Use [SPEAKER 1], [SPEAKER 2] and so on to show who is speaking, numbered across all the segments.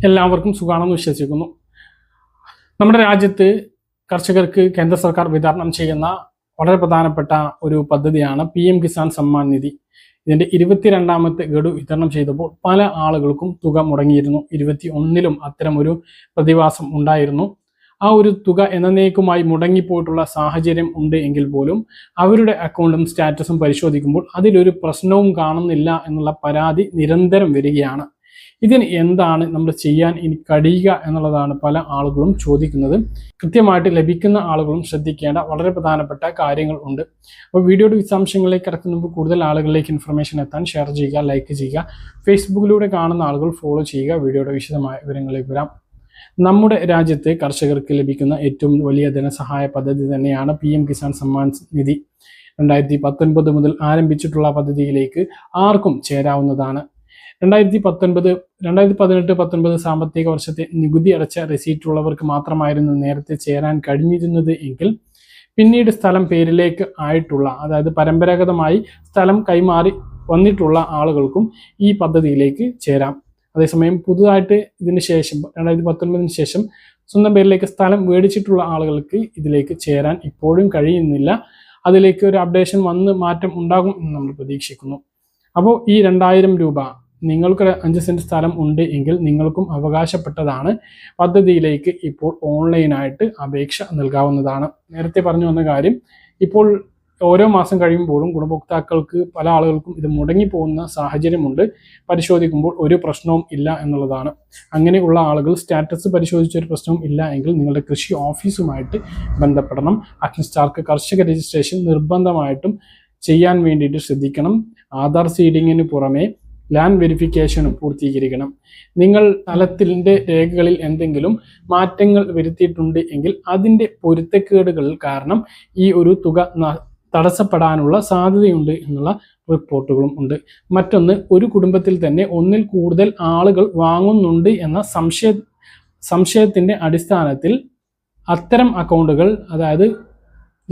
[SPEAKER 1] എല്ലാവർക്കും സുഖാണെന്ന് വിശ്വസിക്കുന്നു. നമ്മുടെ രാജ്യത്ത് കർഷകർക്ക് കേന്ദ്ര സർക്കാർ വിതരണം ചെയ്യുന്ന വളരെ പ്രധാനപ്പെട്ട ഒരു പദ്ധതിയാണ് PM കിസാൻ സമ്മാൻ നിധി. ഇതിന്റെ 22ാമത്തെ ഗഡു വിതരണം ചെയ്തപ്പോൾ പല ആളുകൾക്കും തുക മുടങ്ങിയിരുന്നു. 21ലും അത്തരം ഒരു പ്രതിഭാസം ഉണ്ടായിരുന്നു. ആ ഒരു തുക എന്നേക്കുമായി മുടങ്ങിപ്പോയിട്ടുള്ള സാഹചര്യം ഉണ്ട് എങ്കിൽ പോലും അവരുടെ അക്കൗണ്ടും സ്റ്റാറ്റസും പരിശോധിക്കുമ്പോൾ അതിലൊരു പ്രശ്നവും കാണുന്നില്ല എന്നുള്ള പരാതി നിരന്തരം വരികയാണ്. ഇതിന് എന്താണ് നമ്മൾ ചെയ്യാൻ ഇനി കഴിയുക എന്നുള്ളതാണ് പല ആളുകളും ചോദിക്കുന്നത്. കൃത്യമായിട്ട് ലഭിക്കുന്ന ആളുകളും ശ്രദ്ധിക്കേണ്ട വളരെ പ്രധാനപ്പെട്ട കാര്യങ്ങൾ ഉണ്ട്. അപ്പോൾ വീഡിയോയുടെ വിശദാംശങ്ങളിലേക്ക് കടക്കുന്ന മുമ്പ് കൂടുതൽ ആളുകളിലേക്ക് ഇൻഫർമേഷൻ എത്താൻ ഷെയർ ചെയ്യുക, ലൈക്ക് ചെയ്യുക, ഫേസ്ബുക്കിലൂടെ കാണുന്ന ആളുകൾ ഫോളോ ചെയ്യുക. വീഡിയോയുടെ വിശദമായ വിവരങ്ങളിലേക്ക് വരാം. നമ്മുടെ രാജ്യത്തെ കർഷകർക്ക് ലഭിക്കുന്ന ഏറ്റവും വലിയ ധനസഹായ പദ്ധതി തന്നെയാണ് PM കിസാൻ സമ്മാൻ നിധി. 2019 മുതൽ ആരംഭിച്ചിട്ടുള്ള പദ്ധതിയിലേക്ക് ആർക്കും ചേരാവുന്നതാണ്. 2018-19 സാമ്പത്തിക വർഷത്തെ നികുതി അടച്ച റെസീറ്റ് ഉള്ളവർക്ക് മാത്രമായിരുന്നു നേരത്തെ ചേരാൻ കഴിഞ്ഞിരുന്നത് എങ്കിൽ പിന്നീട് സ്ഥലം പേരിലേക്ക് ആയിട്ടുള്ള, അതായത് പരമ്പരാഗതമായി സ്ഥലം കൈമാറി വന്നിട്ടുള്ള ആളുകൾക്കും ഈ പദ്ധതിയിലേക്ക് ചേരാം. അതേസമയം പുതുതായിട്ട് ഇതിന് ശേഷം 2019 ശേഷം സ്വന്തം പേരിലേക്ക് സ്ഥലം മേടിച്ചിട്ടുള്ള ആളുകൾക്ക് ഇതിലേക്ക് ചേരാൻ ഇപ്പോഴും കഴിയുന്നില്ല. അതിലേക്ക് ഒരു അപ്ഡേഷൻ വന്ന് മാറ്റം ഉണ്ടാകും എന്ന് നമ്മൾ പ്രതീക്ഷിക്കുന്നു. അപ്പോൾ ഈ 2000 രൂപ നിങ്ങൾക്ക് 5 സെന്റ് സ്ഥലം ഉണ്ട് എങ്കിൽ നിങ്ങൾക്കും അവകാശപ്പെട്ടതാണ്. പദ്ധതിയിലേക്ക് ഇപ്പോൾ ഓൺലൈനായിട്ട് അപേക്ഷ നൽകാവുന്നതാണ്. നേരത്തെ പറഞ്ഞു വന്ന കാര്യം, ഇപ്പോൾ ഓരോ മാസം കഴിയുമ്പോഴും ഗുണഭോക്താക്കൾക്ക് പല ആളുകൾക്കും ഇത് മുടങ്ങിപ്പോകുന്ന സാഹചര്യമുണ്ട്. പരിശോധിക്കുമ്പോൾ ഒരു പ്രശ്നവും ഇല്ല എന്നുള്ളതാണ്. അങ്ങനെയുള്ള ആളുകൾ സ്റ്റാറ്റസ് പരിശോധിച്ചൊരു പ്രശ്നവും ഇല്ല എങ്കിൽ നിങ്ങളുടെ കൃഷി ഓഫീസുമായിട്ട് ബന്ധപ്പെടണം. അഗ്നിസ്റ്റാർക്ക് കർഷക രജിസ്ട്രേഷൻ നിർബന്ധമായിട്ടും ചെയ്യാൻ വേണ്ടിയിട്ട് ശ്രദ്ധിക്കണം. ആധാർ സീഡിങ്ങിന് പുറമെ ലാൻഡ് വെരിഫിക്കേഷനും പൂർത്തീകരിക്കണം. നിങ്ങൾ സ്ഥലത്തിൻ്റെ രേഖകളിൽ എന്തെങ്കിലും മാറ്റങ്ങൾ വരുത്തിയിട്ടുണ്ട് എങ്കിൽ അതിൻ്റെ പൊരുത്തക്കേടുകൾ കാരണം ഈ ഒരു തുക തടസ്സപ്പെടാനുള്ള സാധ്യതയുണ്ട് എന്നുള്ള റിപ്പോർട്ടുകളും ഉണ്ട്. മറ്റൊന്ന്, ഒരു കുടുംബത്തിൽ തന്നെ ഒന്നിൽ കൂടുതൽ ആളുകൾ വാങ്ങുന്നുണ്ട് എന്ന സംശയത്തിൻ്റെ അടിസ്ഥാനത്തിൽ അത്തരം അക്കൗണ്ടുകൾ, അതായത്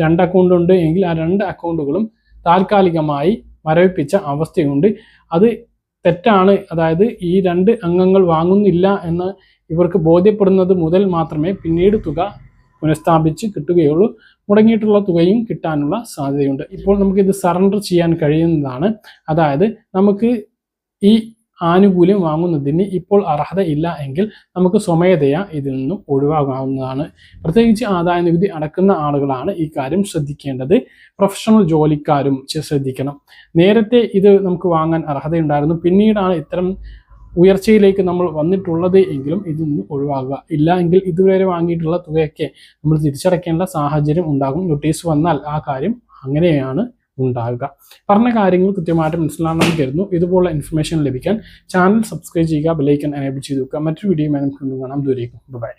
[SPEAKER 1] 2 അക്കൗണ്ട് ഉണ്ട് എങ്കിൽ ആ 2 അക്കൗണ്ടുകളും താൽക്കാലികമായി മരവിപ്പിച്ച അവസ്ഥയുണ്ട്. അത് തെറ്റാണ്. അതായത് ഈ 2 അംഗങ്ങൾ വാങ്ങുന്നില്ല എന്ന് ഇവർക്ക് ബോധ്യപ്പെടുന്നത് മുതൽ മാത്രമേ പിന്നീട് തുക പുനഃസ്ഥാപിച്ച് കിട്ടുകയുള്ളൂ. മുടങ്ങിയിട്ടുള്ള തുകയും കിട്ടാനുള്ള സാധ്യതയുണ്ട്. ഇപ്പോൾ നമുക്കിത് സറണ്ടർ ചെയ്യാൻ കഴിയുന്നതാണ്. അതായത് നമുക്ക് ഈ ആനുകൂല്യം വാങ്ങുന്നതിന് ഇപ്പോൾ അർഹത ഇല്ല എങ്കിൽ നമുക്ക് സ്വമേധയാ ഇതിൽ നിന്നും ഒഴിവാകാവുന്നതാണ്. പ്രത്യേകിച്ച് ആദായ നികുതി അടക്കുന്ന ആളുകളാണ് ഈ കാര്യം ശ്രദ്ധിക്കേണ്ടത്. പ്രൊഫഷണൽ ജോലിക്കാരും ശ്രദ്ധിക്കണം. നേരത്തെ ഇത് നമുക്ക് വാങ്ങാൻ അർഹതയുണ്ടായിരുന്നു, പിന്നീടാണ് ഇത്തരം ഉയർച്ചയിലേക്ക് നമ്മൾ വന്നിട്ടുള്ളത് എങ്കിലും ഇതിൽ നിന്ന് ഒഴിവാക്കുക. ഇല്ല എങ്കിൽ ഇതുവരെ വാങ്ങിയിട്ടുള്ള തുകയൊക്കെ നമ്മൾ തിരിച്ചടയ്ക്കേണ്ട സാഹചര്യം ഉണ്ടാകും. നോട്ടീസ് വന്നാൽ ആ കാര്യം അങ്ങനെയാണ് ഉണ്ടാകുക. പറഞ്ഞ കാര്യങ്ങൾ കൃത്യമായിട്ട് മനസ്സിലാണെന്ന് കരുതുന്നു. ഇതുപോലുള്ള ഇൻഫർമേഷൻ ലഭിക്കാൻ ചാനൽ സബ്സ്ക്രൈബ് ചെയ്യുക, ബെൽ ഐക്കൺ എനേബിൾ ചെയ്ത് വെക്കുക. മറ്റൊരു വീഡിയോയുമായി നമുക്ക് കാണാം. ദൂരേക്കും ബൈ.